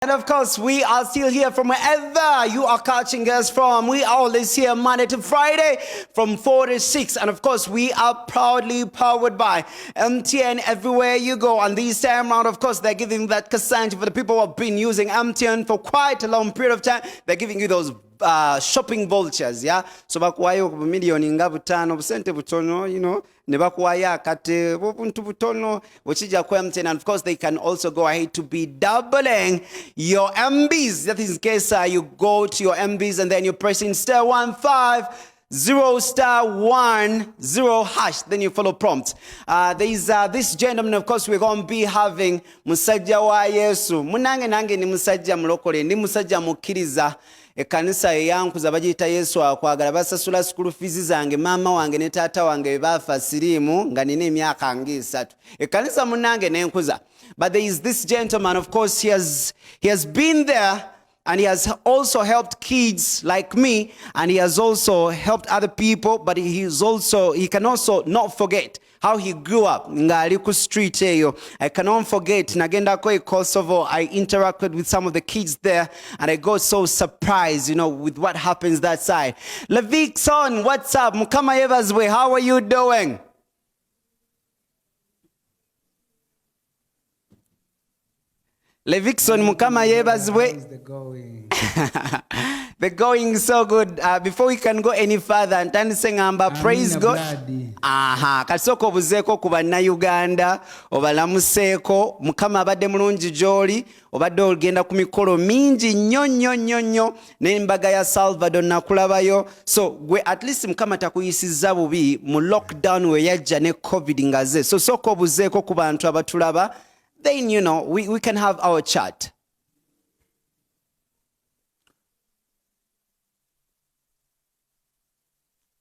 And of course, we are still here from wherever you are catching us from. We are always here Monday to Friday from 4 to 6. And of course, we are proudly powered by MTN everywhere you go. And this time around, of course, they're giving that Cassandra for the people who have been using MTN for quite a long period of time. They're giving you those shopping vultures, yeah? So bakuwayo million nga butano busente butono, you know, ne bakuwaya akate buntu butono wachija kwa MTN. And of course they can also go ahead to be doubling your MBs. That is in case you go to your MBs and then you're pressing star 150*10#, then you follow prompt. There is this gentleman, of course, we're going to be having musajja wa Yesu. Munange nange ni musajja mulokole, ni musajja mukiriza. Ekanisa yankuza bagita Yesu akwagala basasula school fees zange mama wange ne tata wange bafa sirimu nga nina emyaka ngisatu. Ekanisa munange nenkuza. But there is this gentleman, of course, he has been there. And he has also helped kids like me, and he has also helped other people, but he can also not forget how he grew up. Ngaliku street eyo. I cannot forget, nagenda ko Kosovo, I interacted with some of the kids there, and I got so surprised, you know, with what happens that side. Levixone, what's up? Mukama yebazwe, how are you doing? Levixone mukama yebazwe. How's the going? The going is so good. Before we can go any further, ntandise ngamba praise God. Aha, kasoko buzeko ku bannayuganda obalamuseeko mukama abadde mulungi gy'oli obadde ogenda ku mikolo mingi nnyo n'embaga ya Salvador nakulabayo. So gwe at least mukama takuyisizza bubi mu lockdown we yajja ne COVID ngaze. So soko buzeeko ku bantu abatulaba. Then, you know, we can have our chat.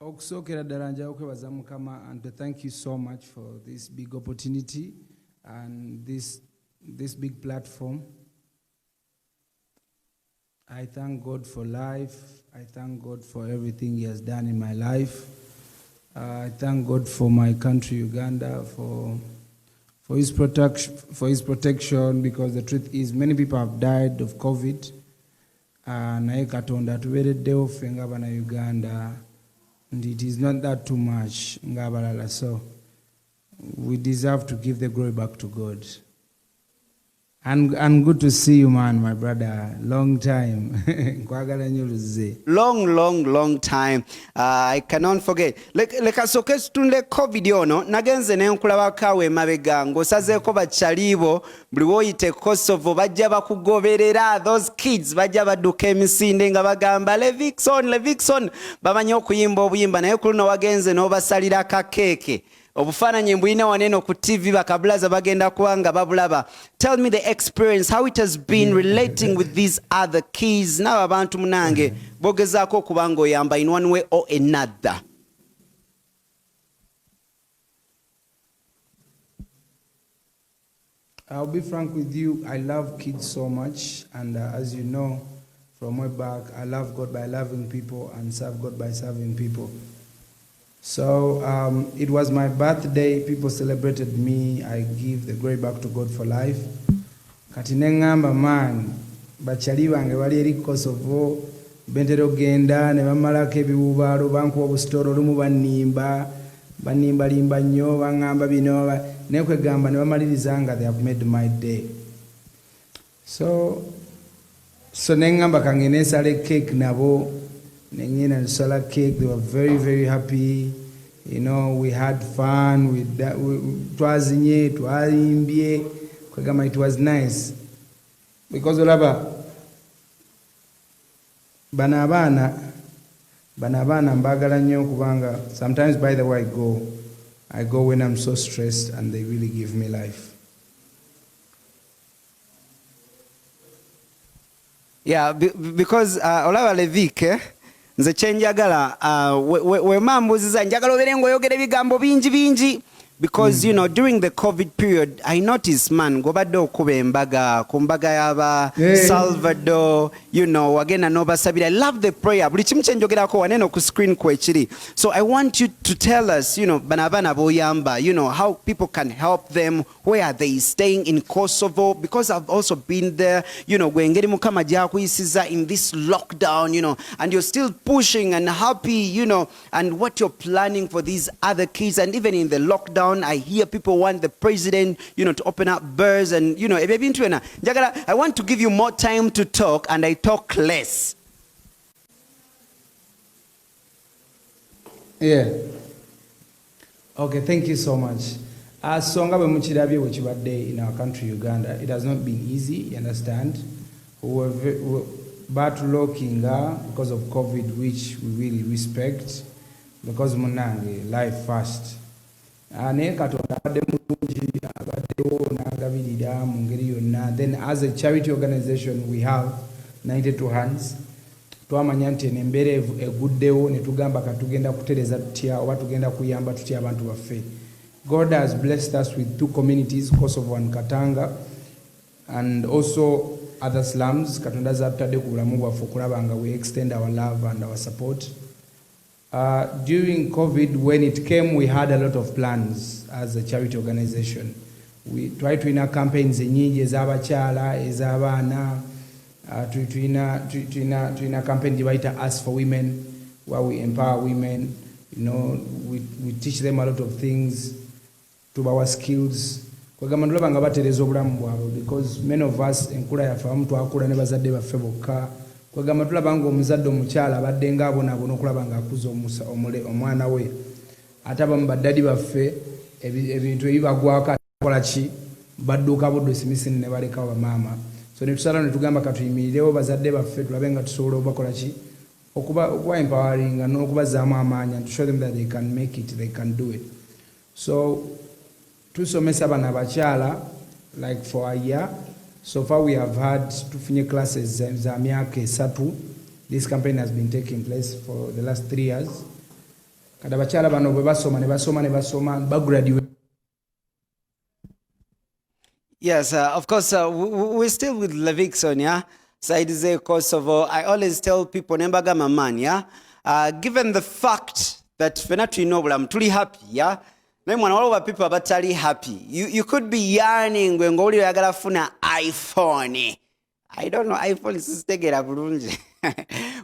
Okusokera ddala njaga kwebaza Mukama and to thank you so much for this big opportunity and this big platform. I thank God for life. I thank God for everything He has done in my life. I thank God for my country, Uganda, for his protection, because the truth is many people have died of COVID. Naye Katonda atuweereddewo ffe ng'abaana Uganda, and it is not that too much ng'abalala, so we deserve to give the glory back to God. And good to see you, man, my brother. Long time. Long time. I cannot forget. Leka soke tunle COVID yono nagenze ne nkulaba kawe mabega ngosazeeko bachalibo buli woyite Kosovo bajja bakugoberera. Those kids bajja badduka emisinde nga bagamba Levixone bamanyi okuyimba obuyimba naye kuluno wagenze n'obasalira kakeke. Obufaananyi mbulina waneno ku TV bakabulaza bagenda kuwanga babulaba. Tell me the experience, how it has been relating with these other kids. N'abo abantu munange bogezaako okuba ng'oyamba in one way or another. I'll be frank with you, I love kids so much, and as you know from way back, I love God by loving people and serve God by serving people. So it was my birthday, people celebrated me, I give the glory back to God for life. Kati nengamba man, bachali bange bali eri Kosovo, bentera ogenda ne bamalako ebiwubaalo bankuwa obusitolo olumu banimbalimba nnyo bangamba bino naye kwegamba ne bamaliriza nga they have made my day. So nengamba kange nesala cake nabo. Nengina Solar cake, they were very, very happy. You know, we had fun. It was nice. Because banabana mbagala nnyo kubanga sometimes, by the way, I go when I'm so stressed, and they really give me life. Yeah, because olaba Levike nze kyenjagala we mambuziza njagala obeere ng'oyogera ebigambo bingi because you know during the COVID period I noticed man gobadde okuba embaga ku mbaga y'aba Salvador, you know, wagenda n'obasabira. I love the prayer buli kimu kyenjogerako waneno ku screen kwekiri. So I want you to tell us, you know, bano abaana b'oyamba, you know, how people can help them, where are they staying in Kosovo, because I've also been there, you know, gwengeri mukama gyakuyisiza in this lockdown, you know, and you're still pushing and happy, you know, and what you're planning for these other kids. And even in the lockdown I hear people want the president, you know, to open up bars and, you know, I want to give you more time to talk and I talk less. Yeah. Okay, thank you so much. As songa bwe mukirabye bwe kibadde in our country Uganda, it has not been easy, you understand. We were battlocking because of COVID, which we really respect, because munange life first. Naye Katonda abadde mulungi, abaddewo n'agabirira mu ngeri yonna. Then as a charity organization we have 92 hands. Twamanya nti embeera eguddewo ne tugamba katugenda kutereza tutya oba tugenda kuyamba tutya abantu baffe. God has blessed us with 2 communities, Kosovo and Katanga, and also other slums. Katonda zatadde ku bulamu bwaffe okulaba nga we extend our love and our support. During COVID, when it came, we had a lot of plans as a charity organization. We tried to run campaigns nyingi ez'abakyala, ez'abaana. Tuina campaign divided Us for Women, where we empower women. You know, we teach them a lot of things, to our skills. Because many of us enkula yafe abamu twakula ne bazadde baffe bokka. Kwegamba tulaba nga omuzadde omukyala abadde nga abonaabona okulaba nga akuza omwana we. Ate abamu baddadi baffe ebintu ebibagwako akola ki badduuka budde simisini ne balekawo bamaama. So ne tusala ne tugamba katuyimirirewo bazadde baffe tulabe nga tusobola obakola ki okuba empowering n'okubazaamu amaanyi and to show them that they can make it, they can do it. So tusomesa bana abakyala like for a year. So far we have had tufunye classes za myaka 3. This campaign has been taking place for the last 3 years. Kada abakyala bano bwe basoma ne basoma bagraduate. Yes, of course, we're still with Levixone, yeah? Saidize Kosovo. I always tell people, Nembaga Maman, yeah? Given the fact that Fenatu Noble, I'm truly happy, yeah? Then when all of people are batally happy, you could be yearning when go to Yagarafuna iPhone. I don't know, iPhone is taking a brunge.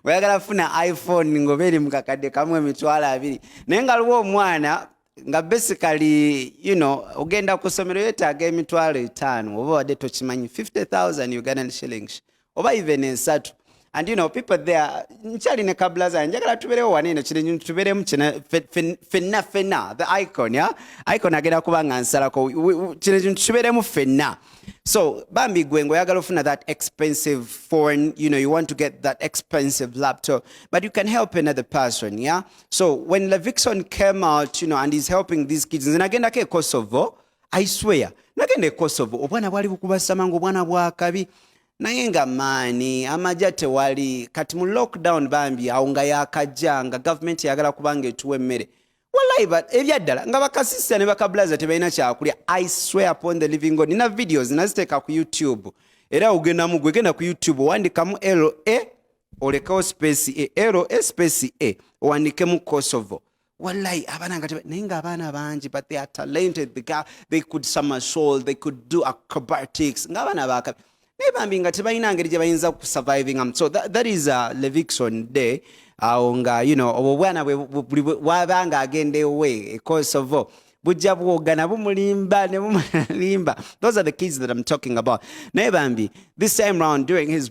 We're going to iPhone, Ngoveri Mukakade, Kamwe Mitwala Abiri. Nengalwo Mwana. Nga basically, you know, ogenda kusomero yetaaga emitwalo 5 oba wadde tokimanyi 50,000 Ugandan shillings oba even esatu. And you know, people there nkyali ne kabla zange njagala tubeerewo wanene kino tubeeremu fenna the icon, yeah? Icon agenda kuba nga nsalako kino tubeeremu fenna. So bambi gwe ngoyagala ofuna that expensive phone, you know, you want to get that expensive laptop, but you can help another person, yeah? So when Levixone came out, you know, and he's helping these kids, nagenda ke Kosovo, I swear, nagenda Kosovo, obwana bwali bukubasama ngo bwana bwakabi, naye nga maani amajja tewali kati mu lockdown bambi awo nga yakajjanga government yagala kubanga etuwa emmere. Wallahi but ebyaddala nga bakasista ne bakablaza tebalina kyakulya. I swear upon the living God. Nina videos naziteeka ku YouTube. Era ogenda ku YouTube wandikamu LA olekawo space LA space A owandikemu Kosovo. Wallahi abana nga naye nga abaana bangi but they are talented. They could somersault, they could do acrobatics. Nga abaana bakabi. Nebambi nga tebalina ngeri gye bayinza surviving. So that is Levixone Day. Nga, you know, obwana wabanga agende we Kosovo bujja bwogana bumulimba ne bumulimba. Those are the kids that I'm talking about. Nebambi, this time round during his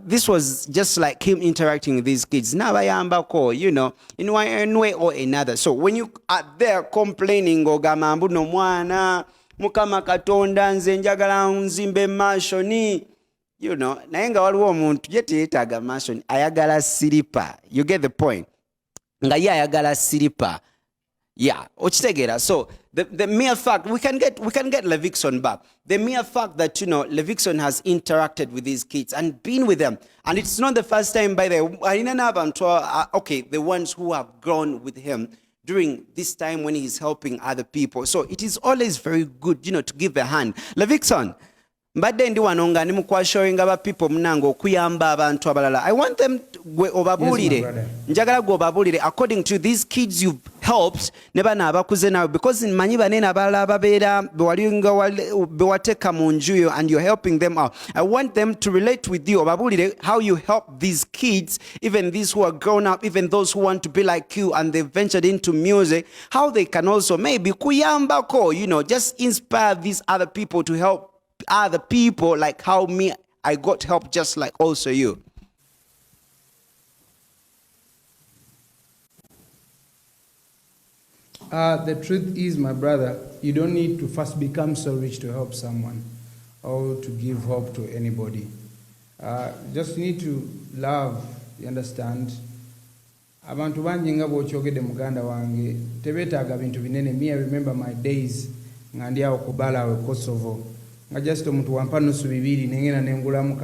this was just like him interacting with these kids. Nabayambako, you know, in one way or another. So when you are there complaining ogamba mbuno mwana mukama katonda nze njagala nzimbe mashoni, you know, naye nga waliwo omuntu ye teyetaaga mashoni ayagala siripa. You get the point? Nga ye ayagala siripa. Yeah, okitegeera. So the mere fact we can get Levixone back. The mere fact that, you know, Levixone has interacted with these kids and been with them, and it's not the first time by the okay, the ones who have grown with him during this time when he's helping other people. So it is always very good, to give a hand. Levixone, mbadde ndi wano nga ndimukwashowing aba people munange okuyamba abantu abalala. I want them gwe obabuulire, njagala gwe obabuulire according to these kids you've helped ne bana abakuze nawe, because mmanyi banene abalala ababeera bewateeka mu njuyo and you're helping them out. I want them to relate with you, obabuulire how you help these kids, even these who are grown up, even those who want to be like you and they've ventured into music, how they can also maybe kuyambako, just inspire these other people to help other people, like how I got help just like also you. The truth is, my brother, you don't need to first become so rich to help someone or to give hope to anybody. Just need to love, you understand? Abantu bangi nga bw'okyogedde muganda wange tebeetaaga bintu binene. Me, I remember my days nga ndi awo ku Balawe, Kosovo, nga just omuntu wampa nusu bibiri nengenda nengulamu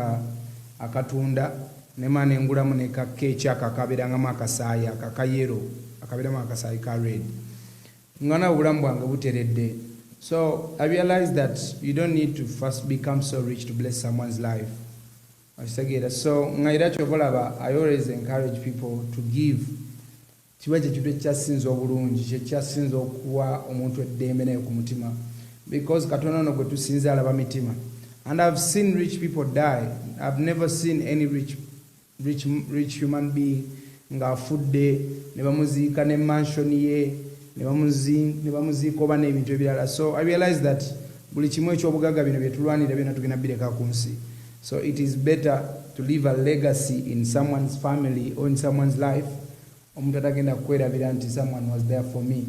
akatunda nema nengulamu ne kakeeki akabeerangamu akasaayi akakayero akabeeramu akasaayi ka red ngana obulamu bwange buteredde. So I realized that you don't need to first become so rich to bless someone's life. So ngaira kyobalaba, I always encourage people to give. Kiba kyekintu ekyasinza obulungi, kyekyasinza okuwa omuntu eddembe naye ku mutima, because Katonda no gwe tusinza alaba mitima. And I've seen rich people die. I've never seen any rich human being nga afudde ne bamuziika ne mansion ye ne bamuziika oba n'ebintu ebirala. So I realized that buli kimu eky'obugagga bino bye tulwanira byonna tugenda bireka ku nsi. So it is better to leave a legacy in someone's family or in someone's life. Omuntu atagenda kwerabira nti someone was there for me.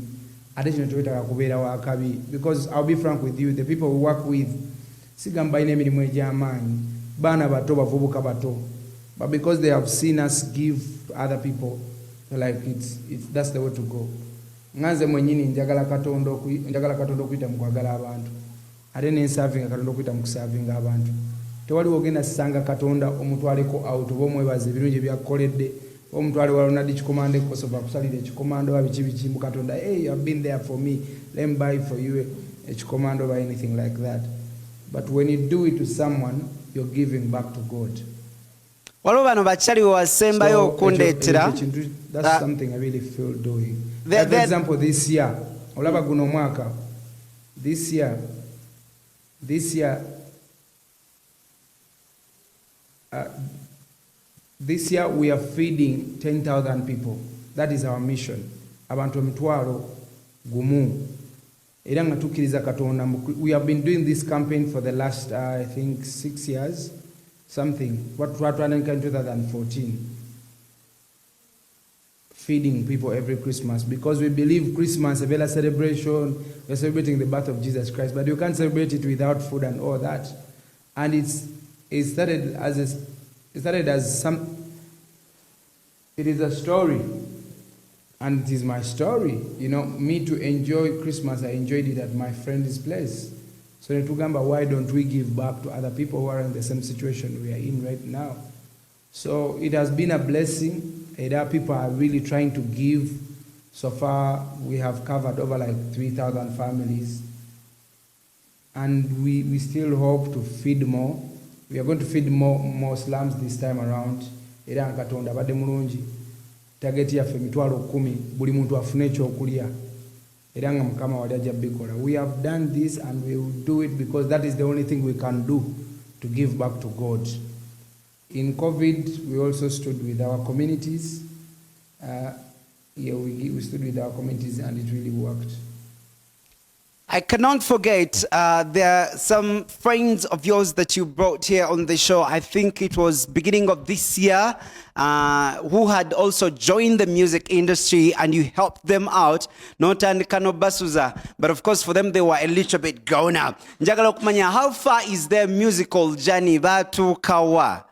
Ate kino tewetaaga kubeera wa kabi, because I'll be frank with you, the people we work with sigamba balina emirimu egy'amaanyi, baana bato, bavubuka bato, but because they have seen us give to other people, they're like, that's the way to go. Nganze mwenyini njagala Katonda okuyita mu kwagala abantu, ate nensavinga Katonda okuyita mu kusavinga abantu. Tewali wogenda sanga Katonda omutwaleko out oba omwebaza ebirungi ebyakukoledde, omutwale wa Ronald Chikomande Kosovo akusalira ekikomando wa biki mu Katonda, hey, you have been there for me, let me buy for you a chikomando or anything like that. But when you do it to someone, you're giving back to God. That's something I really feel doing. For example, this year, this year we are feeding 10,000 people. That is our mission. Abantu emitwalo gumu. Era nga tukkiriza Katonda. We have been doing this campaign for the last, I think, 6 years. Something. What ran in 2014. Feeding people every Christmas. Because we believe Christmas, a better celebration, we're celebrating the birth of Jesus Christ. But you can't celebrate it without food and all that. And it started as it is a story, and it is my story. Me to enjoy Christmas, I enjoyed it at my friend's place. So why don't we give back to other people who are in the same situation we are in right now? So it has been a blessing. Other people are really trying to give. So far, we have covered over like 3,000 families, and we still hope to feed more. We are going to feed more slums this time around. Era Katonda badde mulungi. Target yaffe emitwalo 10 buli muntu afune ekyokulya. Era nga Mukama wali ajja bikola. We have done this and we will do it because that is the only thing we can do to give back to God. In COVID, we also stood with our communities. We stood with our communities and it really worked. I cannot forget, there are some friends of yours that you brought here on the show. I think it was beginning of this year, who had also joined the music industry and you helped them out. Not and Kanobasuza, but of course for them they were a little bit grown up. Njagala okumanya, how far is their musical journey? Batu kawa.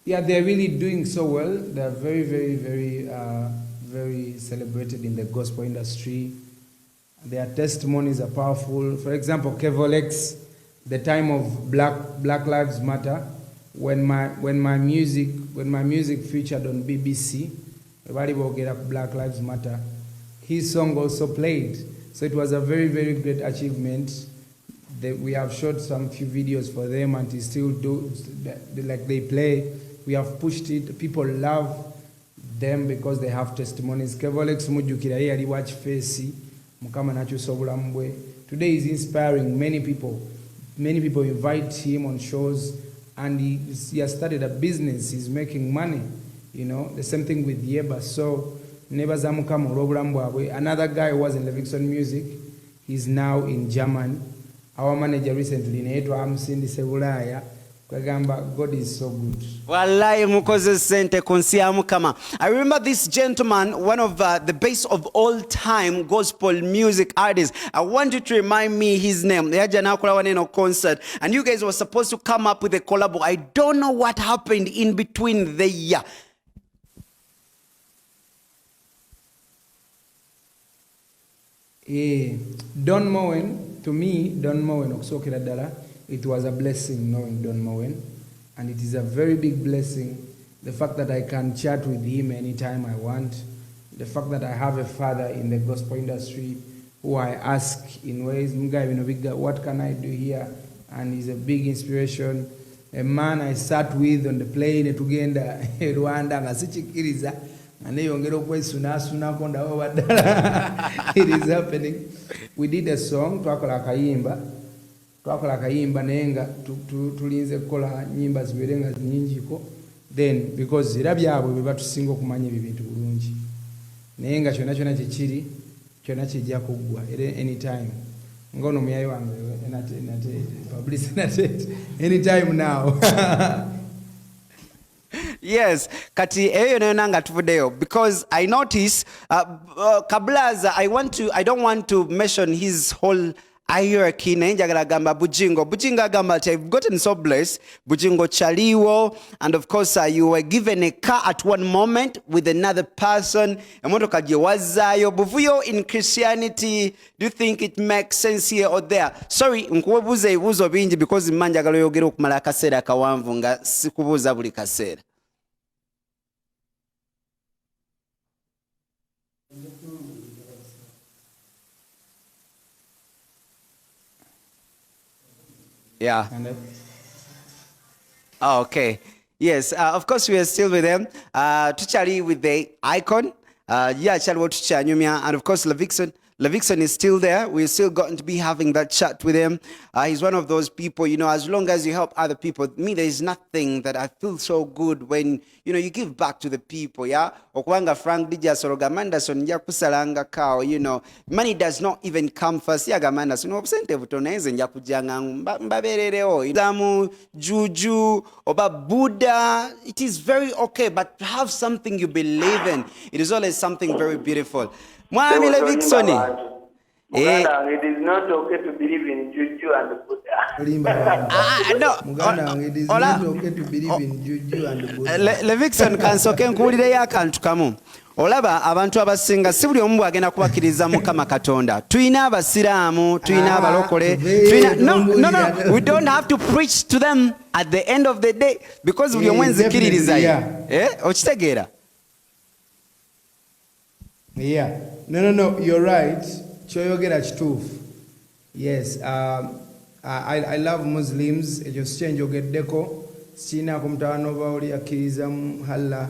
Yeah, they're really doing so well. They're very, very, very celebrated in the gospel industry. Their testimonies are powerful. For example, Kevolex, the time of Black Lives Matter, when my music featured on BBC, Black Lives Matter, his song also played. So it was a very, very great achievement. We have shot some few videos for them, and they still do, like they play. We have pushed it. People love them because they have testimonies. Kevolex mujukira yali watch face mukama nakyusa obulamu bwe. Today is inspiring many people. Many people invite him on shows, and he has started a business. He's making money. You know, the same thing with Yeba. So nebaza mukama olw'obulamu bwabwe. Another guy who was in Levixone Music, he's now in Germany. Our manager recently naitwa amusindise Bulaya. God is so good. Wallahi mukoze sente kunsi ya Mukama. I remember this gentleman, one of the best of all time gospel music artists. I want you to remind me his name. Yaja nakola waneno concert, and you guys were supposed to come up with a collab. I don't know what happened in between the year. Don Moen, to me, Don Moen okusokera ddala, it was a blessing knowing Don Moen, and it is a very big blessing. The fact that I can chat with him anytime I want, the fact that I have a father in the gospel industry who I ask in ways, what can I do here? And he's a big inspiration. A man I sat with on the plane to Uganda, Rwanda, and it is happening. We did a song, Twakola Kayimba nenga tulinze kola nyimba ziberenga nyinjiko, then because era byabwe beba tusinga okumanya ebintu bulungi nenga kyona kyekiri kyona kijja kuggwa anytime ngono muyayi wange publicity anytime now. Yes, kati eyo nayo nanga tuvudeyo because I notice Kablaza, I don't want to mention his whole hierarchy naye njagala gamba Bujingo agamba ati I've gotten so blessed. Bujingo Chaliwo, and of course you were given a car at one moment with another person. Emotoka gye wazaayo. Buvuyo in Christianity, do you think it makes sense here or there? Sorry, nkubuuza ebibuuzo bingi because mma njagala oyogera okumala akaseera akawanvu nga sikubuuza buli kaseera. Yeah. Oh, okay. Yes. Of course, we are still with them. Tuchali with the icon. Yeah, Chali Tuchanyumia, and of course, Levixone is still there. We're still going to be having that chat with him. He's one of those people, you know, as long as you help other people, me, there is nothing that I feel so good when, you know, you give back to the people, yeah? Okwanga Frank Dija Soroga Manderson, Yakusalanga Kao, you know, money does not even come first. Yaga Manderson, Obsente Vutonese, Yakujanga, Mbabereo, Islamu, Juju, Oba Buddha. It is very okay, but to have something you believe in, it is always something very beautiful. Mwami Levixone. It is not okay to believe in Juju and Buddha. No. It is not okay to believe in Juju and Buddha. Levixone kansoke nkuwulireyo akantu kamu. Olaba abantu abasinga si buli omu agenda kubakkiriza Mukama Katonda. Tuyina abasiraamu, tuyina abalokole. No, we don't have to preach to them at the end of the day because buli omu enzikiririza. Okitegeera? Yeah. No, you're right. Choyogera chitufu. Yes. I love Muslims. Change ogeddeko. Sina kumtawano bauli akiriza muhalla.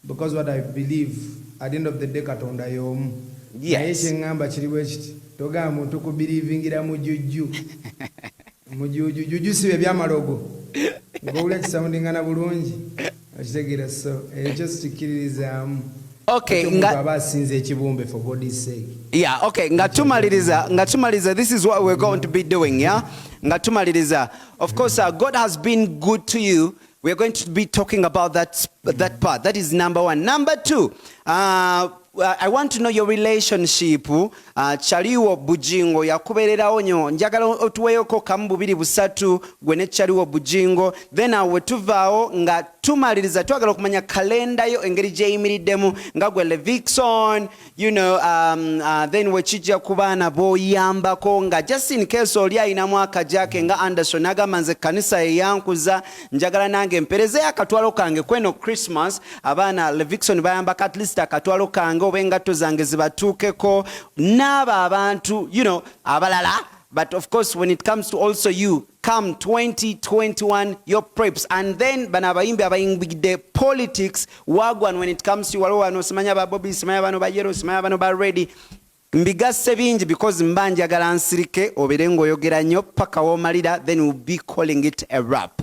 Because what I believe, at the end of the day, Katonda yomu. Yes. Ngamba chiriwe chiti. Toga muntu kubirivingira mu juju. Mu juju sibe byamalogo. Ngobule kisoundingana bulungi. Okitegeera so. Just tikiririzamu. Okay, for God's sake. Yeah, okay. Ngatumaliza, this is what we're going to be doing, yeah? Ngatumaliza. Of course, God has been good to you. We're going to be talking about that part. That is number one. Number two, I want to know your relationship. Chaliwo Bujingo yakubererawo nnyo. Njagala otuweyoko kamu bubiri busatu gwe ne Chaliwo Bujingo. Then we tuvaawo nga tumaliriza twagala okumanya kalenda yo engeri gyeyimiriddemu nga gwe Levixone, then wekijja ku baana b'oyambako nga just in case oli ayinamu akajake nga Anderson agamba nze kanisa yeyankuza njagala nange mperezeyo akatwalo kange kweno Christmas abaana Levixone bayambako at least akatwalo kange oba engatto zange zibatuukeko n'abo abantu abalala. But of course, when it comes to also you, come 2021, your preps. And then, the politics, wagwan, when it comes to waliwo wano, simanya ba Bobby, simanya bano ba Yero, simanya bano ba Ready. Mbigase bingi because mbanja galansirike, oberengo yogera nyo, paka womalida, then we'll be calling it a wrap.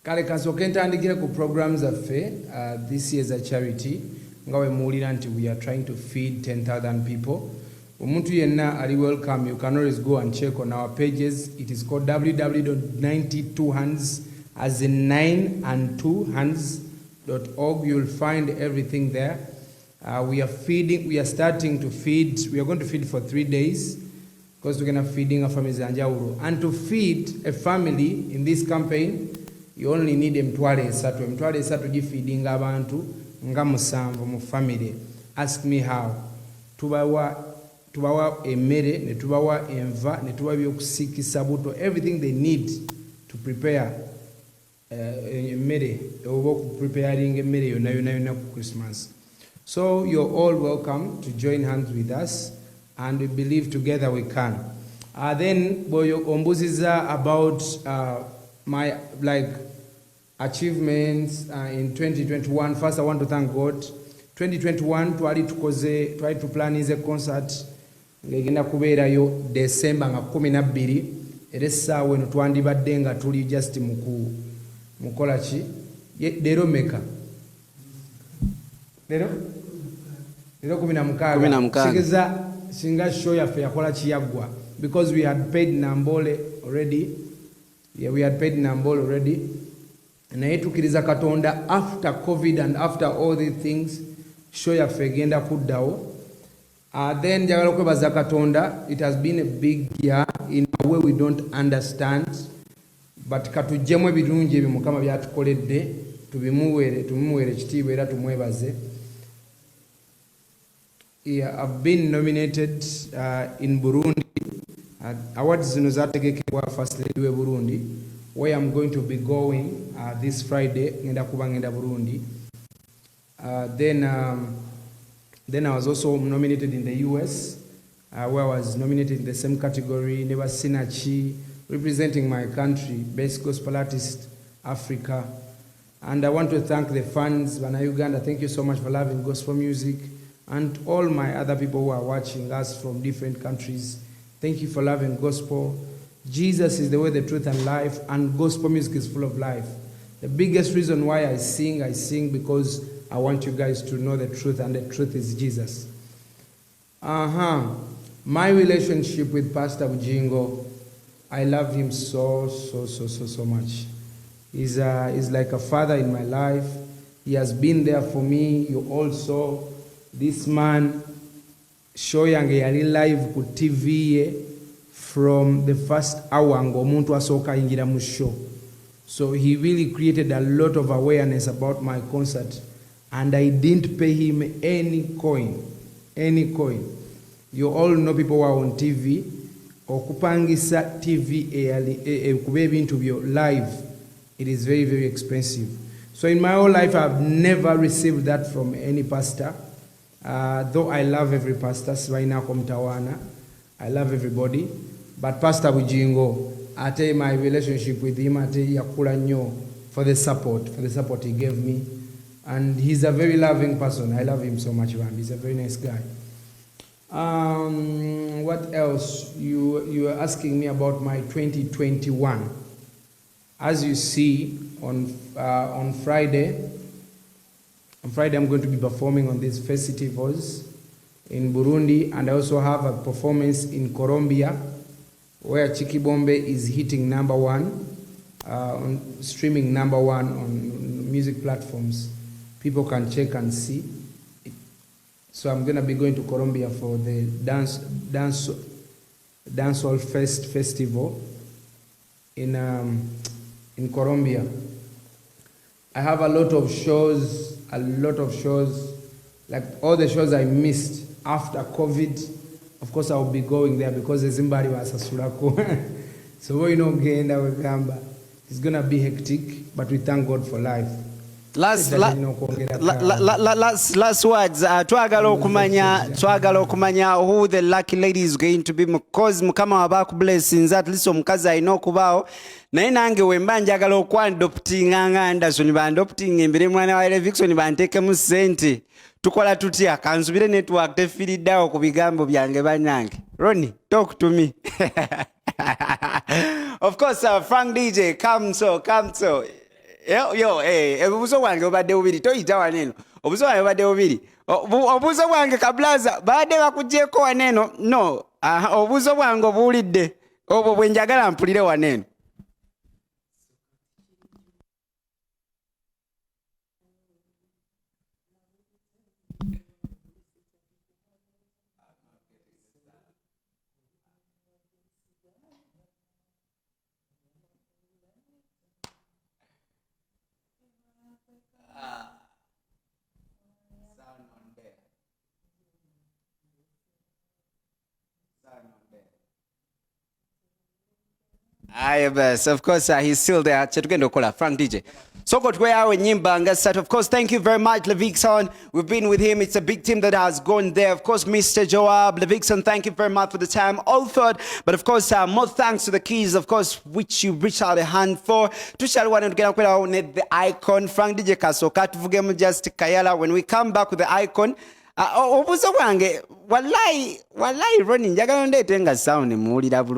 Kale kasoke ntandikire ku programs affe. This year is a charity. We are trying to feed 10,000 people. Umuntu yenna are welcome. You can always go and check on our pages. It is called www.92hands, as in 9 and 2 hands.org. You'll find everything there. We are starting to feed. We are going to feed for 3 days because we're going to feeding a family Zanjauru. And to feed a family in this campaign, you only need emtwale esatu. Emtwale esatu feeding abantu nga musanvu mu family. Ask me how. Tubawa emmere, ne tubawa enva, ne tubawa byokusikisa buto, everything they need to prepare emmere, oba preparing emmere yonna ku Christmas. So you're all welcome to join hands with us, and we believe together we can. Then boyo ombuziza about my achievements in 2021. First, I want to thank God. 2021, twali to plan a concert ngegenda kubeerayo December nga 12 era essaawa eno twandibadde nga tuli just mukola ki leero meka leero 16 singa show yaffe yakola kiyaggwa because we had paid Nambole already. Naye tukiriza Katonda after COVID and after all these things show yaffe egenda kuddawo. Then njagala kwebaza Katonda, it has been a big year in a way we don't understand, but katujjemu ebirungi ebyo Mukama byatukoledde tumuweere kitiibwa era tumwebaze. I've been nominated in Burundi. Awards zino zategekebwa First Lady we Burundi, where I'm going to be going this Friday. Ngenda Burundi. Then I was also nominated in the US, where I was nominated in the same category, Never Sinachi, representing my country, Best Gospel Artist, Africa. And I want to thank the fans, Bana Uganda. Thank you so much for loving gospel music, and all my other people who are watching us from different countries. Thank you for loving gospel. Jesus is the way, the truth, and life, and gospel music is full of life. The biggest reason why I sing because I want you guys to know the truth, and the truth is Jesus. My relationship with Pastor Bujingo, I love him so much. He's like a father in my life. He has been there for me. You also, this man, shoyange yali live ku TV from the first hour ng'omuntu asooka ayingira mu show. So he really created a lot of awareness about my concert, and I didn't pay him any coin. You all know people who are on TV. Okupangisa TV kuba ebintu byo live, it is very, very expensive. So in my whole life, I've never received that from any pastor. Though I love every pastor, I love everybody. But Pastor Bujingo, I tell you, my relationship with him, I tell you, for the support he gave me. And he's a very loving person. I love him so much, man. He's a very nice guy. What else? You are asking me about my 2021. As you see, on Friday, I'm going to be performing on these festivals in Burundi, and I also have a performance in Colombia, where Chiki Bombe is hitting #1, streaming #1 on music platforms. People can check and see. So I'm going to be going to Colombia for the dance dancehall festival in Colombia. I have a lot of shows, like all the shows I missed after COVID. Of course, I'll be going there because the Zimbabwe was Sasurako. So we know Gamba. It's gonna be hectic, but we thank God for life. Last words. Twagala okumanya who the lucky lady is going to be, because mukama wabaku blessings at least omukazi alina okubaawo. Naye nange wemba njagala okwadoptinga nga Anderson bandopting embere mwana wa Levixone banteekemu ssente. Tukola tutya? Kansubire network tefiriddawo ku bigambo byange bannange. Ronnie, talk to me. Of course, Frank DJ, come so. Obuzo bwange obadde bubiri, toyita waneno. Obuzo bwange obadde bubiri. Obuzo bwange kablaza, badde bakugyeko waneno. No, obuzo bwange obuwulidde. Obwo bwe njagala mpulire waneno. Yes, of course, he's still there. Chetugendo kola Frank DJ. So good way out Nyimbanga set. Of course, thank you very much, Levixone. We've been with him. It's a big team that has gone there. Of course, Mr. Joab, Levixone, thank you very much for the time offered. But of course, more thanks to the keys, of course, which you reached out a hand for. Tushali want to get on the icon. Frank DJ Kasoka, tuvugemu just Kayala. When we come back with the icon, obuzo bwange wallahi Ronnie njagala ndeetenga sound muwulira bulungi.